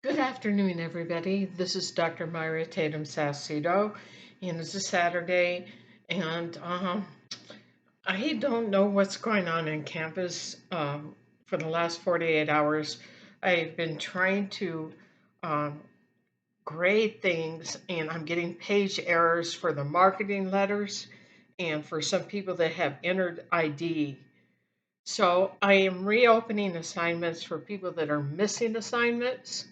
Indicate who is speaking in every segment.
Speaker 1: Good afternoon, everybody. This is Dr. Myra Tatum Sacido, and it's a Saturday, and I don't know what's going on in campus. For the last 48 hours, I've been trying to um, grade things, and I'm getting page errors for the marketing letters and for some people that have entered ID. So I am reopening assignments for people that are missing assignments.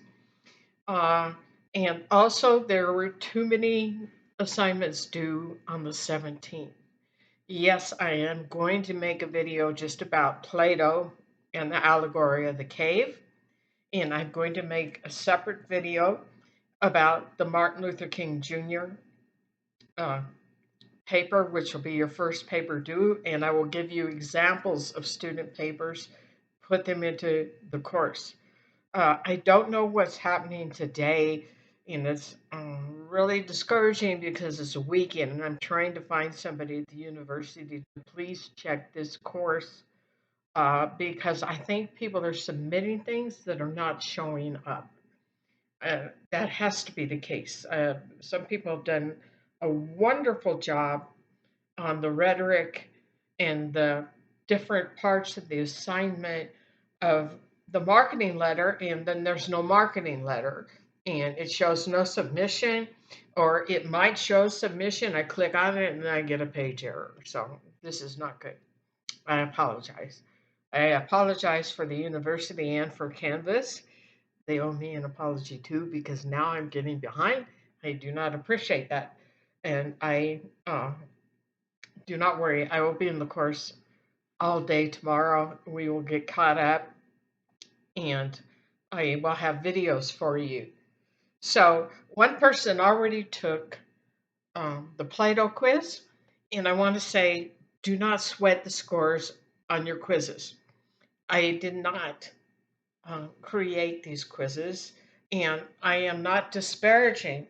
Speaker 1: Uh, and also, there were too many assignments due on the 17th. Yes, I am going to make a video just about Plato and the allegory of the cave. And I'm going to make a separate video about the Martin Luther King Jr. Uh, paper, which will be your first paper due. And I will give you examples of student papers, put them into the course. I don't know what's happening today, and it's really discouraging because it's a weekend, and I'm trying to find somebody at the university to please check this course because I think people are submitting things that are not showing up. That has to be the case. Some people have done a wonderful job on the rhetoric and the different parts of the assignment of the marketing letter, and then there's no marketing letter, and it shows no submission, or it might show submission. I click on it and I get a page error. So this is not good. I apologize. I apologize for the university and for Canvas. They owe me an apology too because now I'm getting behind. I do not appreciate that. And I do not worry, I will be in the course all day tomorrow. We will get caught up and I will have videos for you. So, one person already took the Plato quiz, and I want to say do not sweat the scores on your quizzes. I did not create these quizzes, and I am not disparaging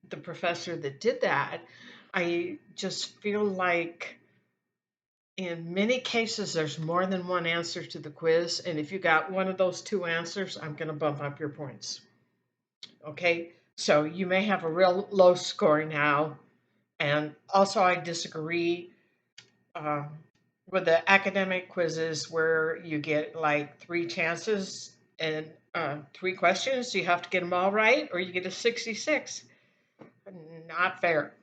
Speaker 1: the professor that did that. I just feel like in many cases, there's more than one answer to the quiz. And if you got one of those two answers, I'm going to bump up your points. Okay. So you may have a real low score now. And also, I disagree um, with the academic quizzes where you get like three chances and three questions. You have to get them all right, or you get a 66. Not fair.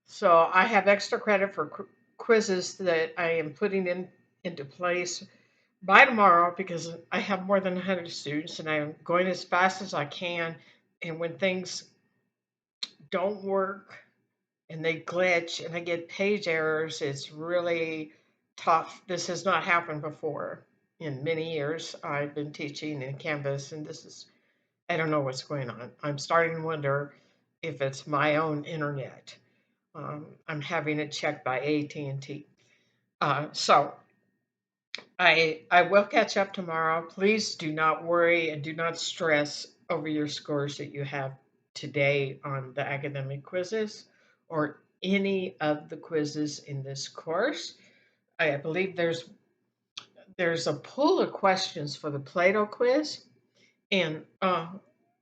Speaker 1: So I have extra credit for quizzes that I am putting into place by tomorrow because I have more than 100 students and I'm going as fast as I can. And when things don't work and they glitch and I get page errors, it's really tough. This has not happened before in many years. I've been teaching in Canvas, and I don't know what's going on. I'm starting to wonder if it's my own internet. I'm having it checked by AT&T. So I will catch up tomorrow. Please do not worry and do not stress over your scores that you have today on the academic quizzes or any of the quizzes in this course. I believe there's a pool of questions for the Plato quiz, and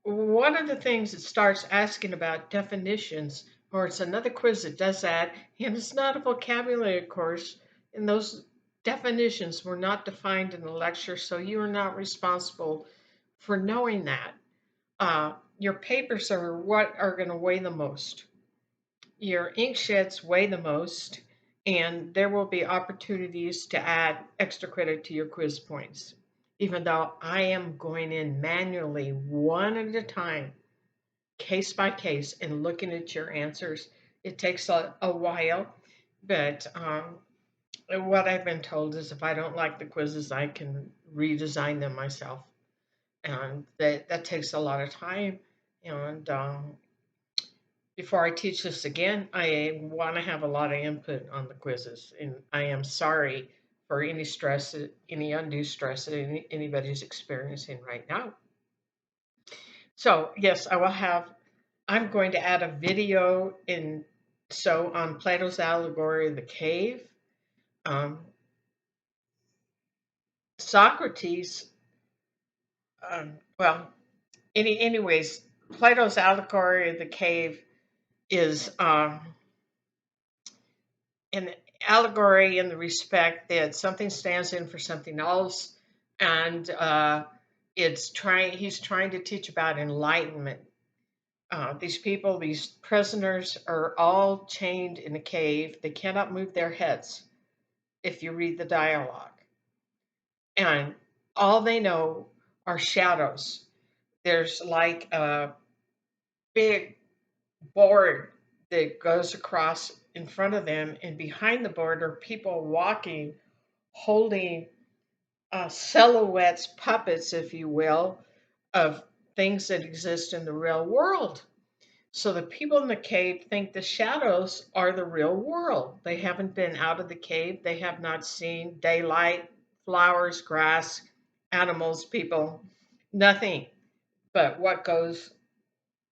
Speaker 1: one of the things it starts asking about definitions, or it's another quiz that does that, and it's not a vocabulary course, and those definitions were not defined in the lecture, so you are not responsible for knowing that. Your papers are what are going to weigh the most. Your ink sheds weigh the most, and there will be opportunities to add extra credit to your quiz points. Even though I am going in manually one at a time, case by case, and looking at your answers, it takes a while. But what I've been told is if I don't like the quizzes, I can redesign them myself. And that takes a lot of time. And before I teach this again, I want to have a lot of input on the quizzes. And I am sorry for any stress, any undue stress that anybody's experiencing right now. So, yes, I'm going to add a video on Plato's allegory of the cave. Um, Socrates, well, anyways, Plato's allegory of the cave is an allegory in the respect that something stands in for something else, and he's trying to teach about enlightenment. These people, these prisoners, are all chained in a cave. They cannot move their heads if you read the dialogue. And all they know are shadows. There's like a big board that goes across in front of them, and behind the board are people walking, holding silhouettes, puppets, if you will, of things that exist in the real world. So the people in the cave think the shadows are the real world. They haven't been out of the cave. They have not seen daylight, flowers, grass, animals, people, nothing but what goes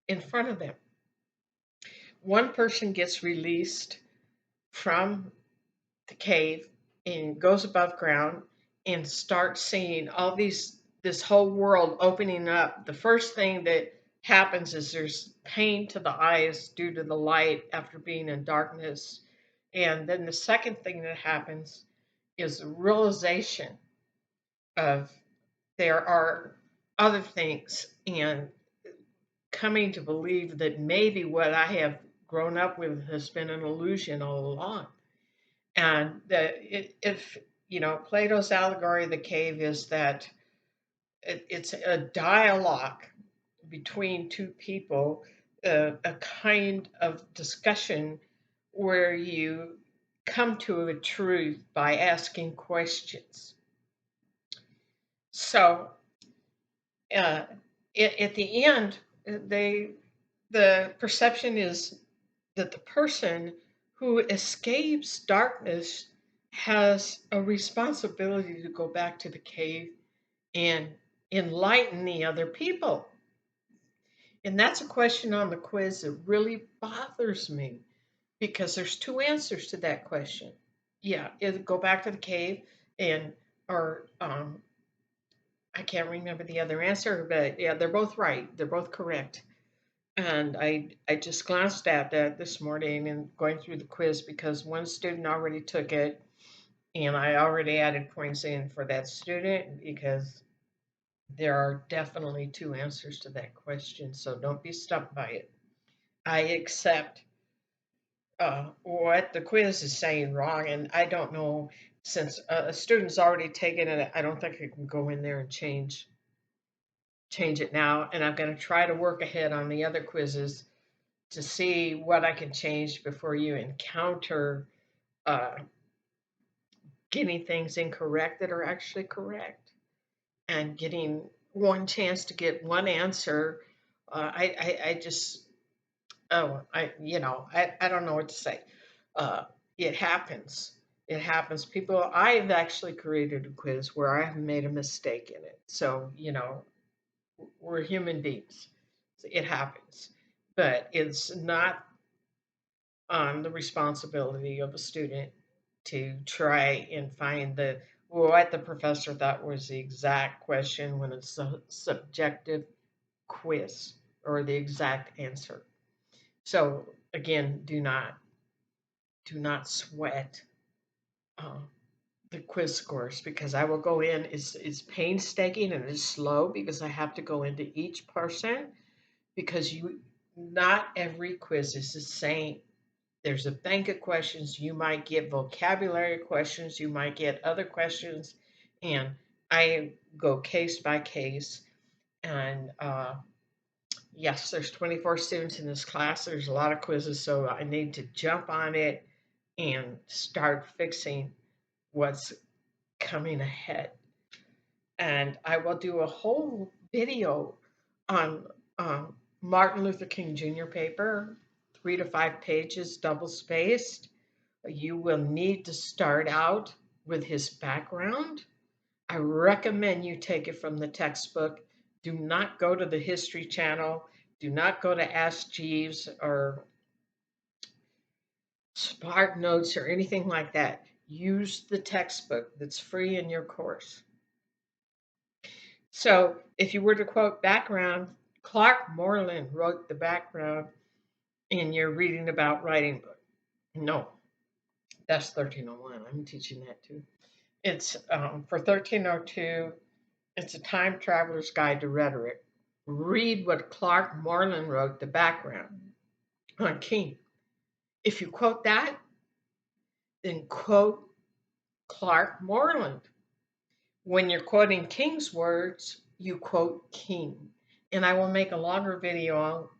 Speaker 1: in front of them. One person gets released from the cave and goes above ground and starts seeing all this whole world opening up. The first thing that happens is there's pain to the eyes due to the light after being in darkness. And then the second thing that happens is the realization of there are other things, and coming to believe that maybe what I have grown up with has been an illusion all along. And if Plato's allegory of the cave is that it's a dialogue between two people, a kind of discussion where you come to a truth by asking questions. So uh, at the end, they the perception is that the person who escapes darkness has a responsibility to go back to the cave and enlighten the other people. And that's a question on the quiz that really bothers me because there's two answers to that question. Yeah, either go back to the cave and or I can't remember the other answer, but yeah, they're both right. They're both correct. And I just glanced at that this morning and going through the quiz because one student already took it, and I already added points in for that student because there are definitely two answers to that question. So don't be stumped by it. I accept what the quiz is saying wrong, and I don't know, since a student's already taken it, I don't think I can go in there and change it now. And I'm going to try to work ahead on the other quizzes to see what I can change before you encounter uh, getting things incorrect that are actually correct, and getting one chance to get one answer. I just, oh, I don't know what to say. Uh, it happens. It happens. People, I've actually created a quiz where I have made a mistake in it. So, we're human beings. It happens. But it's not on the responsibility of a student to try and find what the professor thought was the exact question when it's a subjective quiz or the exact answer. So again, do not sweat uh, the quiz scores, because I will go in. It's painstaking and it's slow because I have to go into each person, because you not every quiz is the same. There's a bank of questions. You might get vocabulary questions, you might get other questions, and I go case by case. And yes, there's 24 students in this class. There's a lot of quizzes, so I need to jump on it and start fixing what's coming ahead. And I will do a whole video on Martin Luther King Jr. paper, 3 to 5 pages, double spaced. You will need to start out with his background. I recommend you take it from the textbook. Do not go to the History Channel. Do not go to Ask Jeeves or Spark Notes or anything like that. Use the textbook that's free in your course. So if you were to quote background Clark Moreland wrote the background and you're reading about writing book. No, that's 1301. I'm teaching that too. It's for 1302, it's a time traveler's guide to rhetoric. Read what Clark Moreland wrote, the background on King. If you quote that, then quote Clark Moreland. When you're quoting King's words, you quote King. And I will make a longer video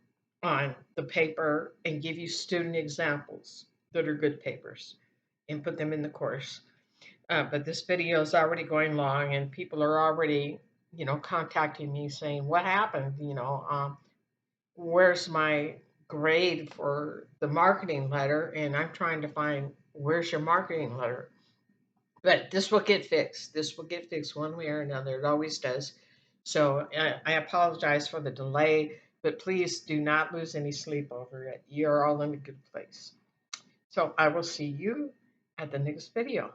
Speaker 1: on the paper and give you student examples that are good papers and put them in the course. But this video is already going long, and people are already, contacting me saying, "What happened? Where's my grade for the marketing letter?" And I'm trying to find where's your marketing letter. But this will get fixed. This will get fixed one way or another. It always does. So I apologize for the delay, but please do not lose any sleep over it. You're all in a good place. So I will see you at the next video.